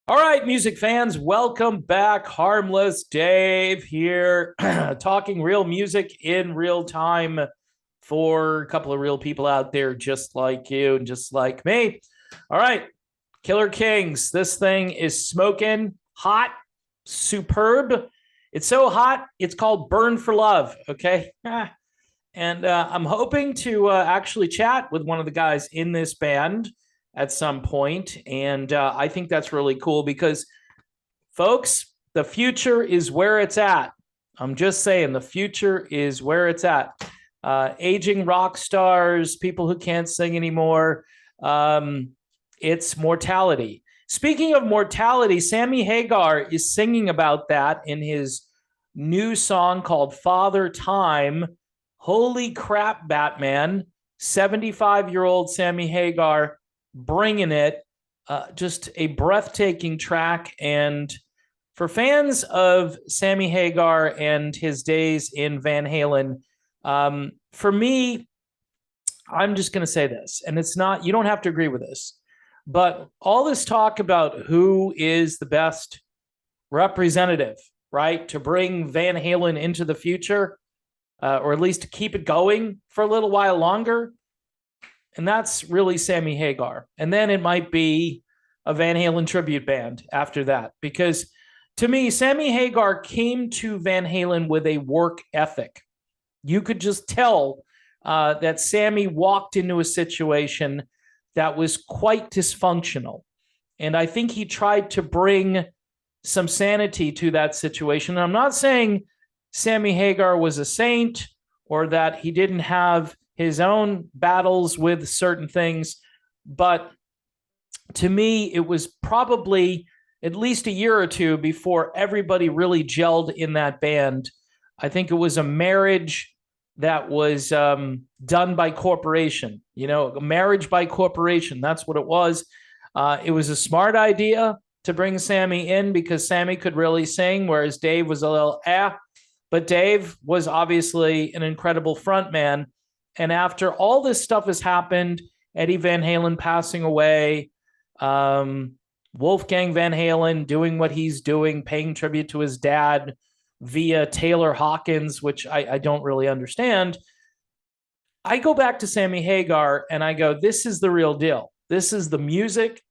All right, music fans, welcome back. Harmless Dave here, talking real music in real time for a couple of real people out there just like you and just like me. All right, Killer Kings, this thing is smoking hot, superb. It's so hot, it's called Burn for Love, okay? And I'm hoping to actually chat with one of the guys in this band at some point. And I think that's really cool because, folks, the future is where it's at. I'm just saying, the future is where it's at. Aging rock stars, people who can't sing anymore. It's mortality. Speaking of mortality, Sammy Hagar is singing about that in his new song called Father Time. Holy crap, Batman. 75-year-old Sammy Hagar bringing it. Just a breathtaking track. And for fans of Sammy Hagar and his days in Van Halen, for me, I'm just going to say this, and it's not, you don't have to agree with this, but all this talk about who is the best representative, right, to bring Van Halen into the future, or at least to keep it going for a little while longer. And that's really Sammy Hagar. And then it might be a Van Halen tribute band after that. Because to me, Sammy Hagar came to Van Halen with a work ethic. You could just tell that Sammy walked into a situation that was quite dysfunctional. And I think he tried to bring some sanity to that situation. And I'm not saying Sammy Hagar was a saint or that he didn't have his own battles with certain things, but to me, it was probably at least a year or two before everybody really gelled in that band. I think it was a marriage that was done by corporation, a marriage by corporation. That's what it was. It was a smart idea to bring Sammy in because Sammy could really sing, whereas Dave was a little but Dave was obviously an incredible frontman. And after all this stuff has happened, Eddie Van Halen passing away, Wolfgang Van Halen doing what he's doing, paying tribute to his dad via Taylor Hawkins, which I don't really understand. I go back to Sammy Hagar and I go, this is the real deal. This is the music.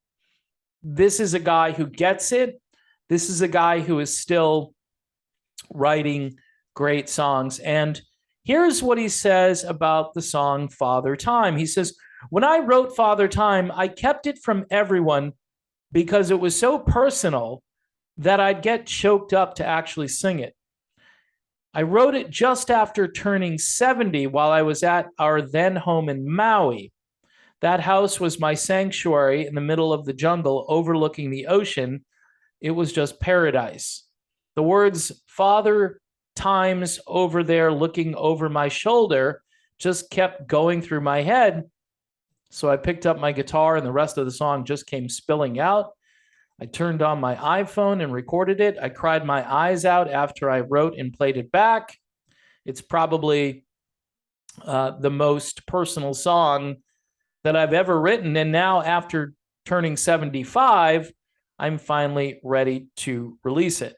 This is a guy who gets it. This is a guy who is still writing great songs. And here's what he says about the song Father Time. He says, when I wrote Father Time, I kept it from everyone because it was so personal that I'd get choked up to actually sing it. I wrote it just after turning 70 while I was at our then home in Maui. That house was my sanctuary in the middle of the jungle overlooking the ocean. It was just paradise. The words Father Times over there looking over my shoulder just kept going through my head. So I picked up my guitar and the rest of the song just came spilling out. I turned on my iPhone and recorded it. I cried my eyes out after I wrote and played it back. It's probably the most personal song that I've ever written. And now after turning 75, I'm finally ready to release it.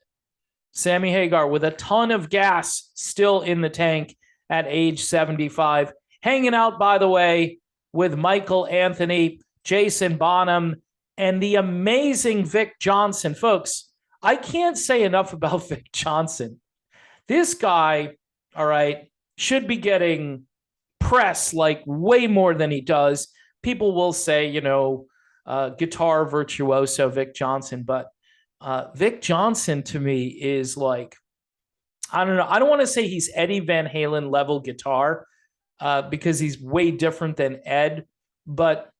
Sammy Hagar with a ton of gas still in the tank at age 75. Hanging out, by the way, with Michael Anthony, Jason Bonham, and the amazing Vic Johnson. Folks, I can't say enough about Vic Johnson. This guy, all right, should be getting press like way more than he does. People will say, guitar virtuoso Vic Johnson, but Vic Johnson to me is like, I don't know. I don't want to say he's Eddie Van Halen level guitar because he's way different than Ed, but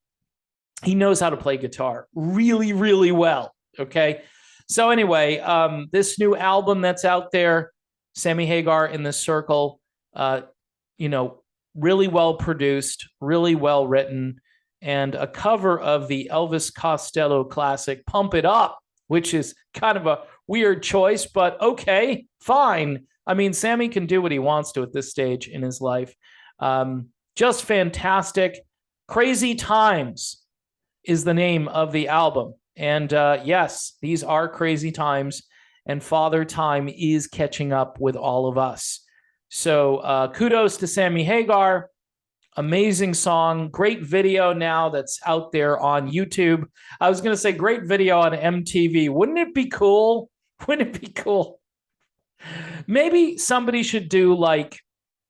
he knows how to play guitar really, really well. Okay. So anyway, this new album that's out there, Sammy Hagar in the Circle, really well produced, really well written, and a cover of the Elvis Costello classic, Pump It Up, which is kind of a weird choice, but okay, fine. I mean, Sammy can do what he wants to at this stage in his life. Just fantastic. Crazy Times is the name of the album. And yes, these are crazy times, and Father Time is catching up with all of us. So kudos to Sammy Hagar. Amazing song, great video now that's out there on YouTube. I was going to say great video on MTV. Wouldn't it be cool? Wouldn't it be cool? Maybe somebody should do like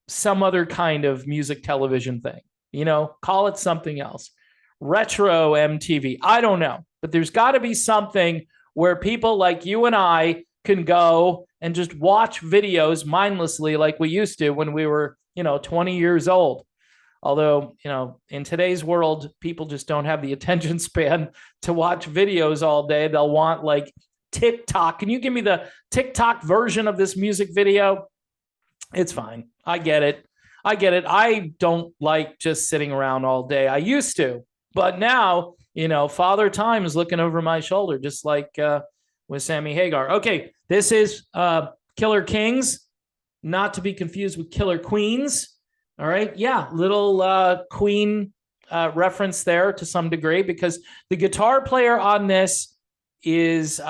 some other kind of music television thing, call it something else. Retro MTV. I don't know, but there's got to be something where people like you and I can go and just watch videos mindlessly like we used to when we were, 20 years old. Although, in today's world, people just don't have the attention span to watch videos all day. They'll want like TikTok. Can you give me the TikTok version of this music video? It's fine. I get it. I don't like just sitting around all day. I used to, but now, Father Time is looking over my shoulder, just like with Sammy Hagar. Okay, this is Killer Kings, not to be confused with Killer Queens. All right. Yeah. Little Queen reference there to some degree, because the guitar player on this is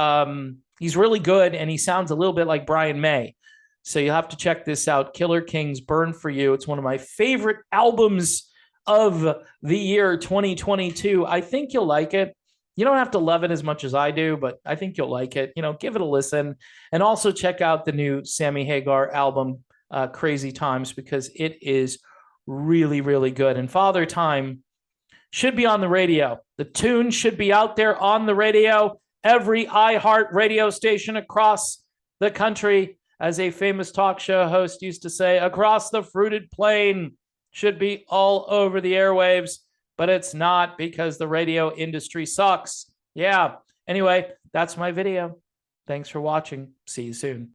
he's really good, and he sounds a little bit like Brian May. So you'll have to check this out. Killer Kings, Burn for You. It's one of my favorite albums of the year 2022. I think you'll like it. You don't have to love it as much as I do, but I think you'll like it. Give it a listen. And also check out the new Sammy Hagar album, Crazy Times, because it is really, really good. And Father Time should be on the radio. The tune should be out there on the radio, every iHeart radio station across the country. As a famous talk show host used to say, across the fruited plain, should be all over the airwaves, but it's not, because the radio industry sucks. Yeah. Anyway, that's my video. Thanks for watching. See you soon.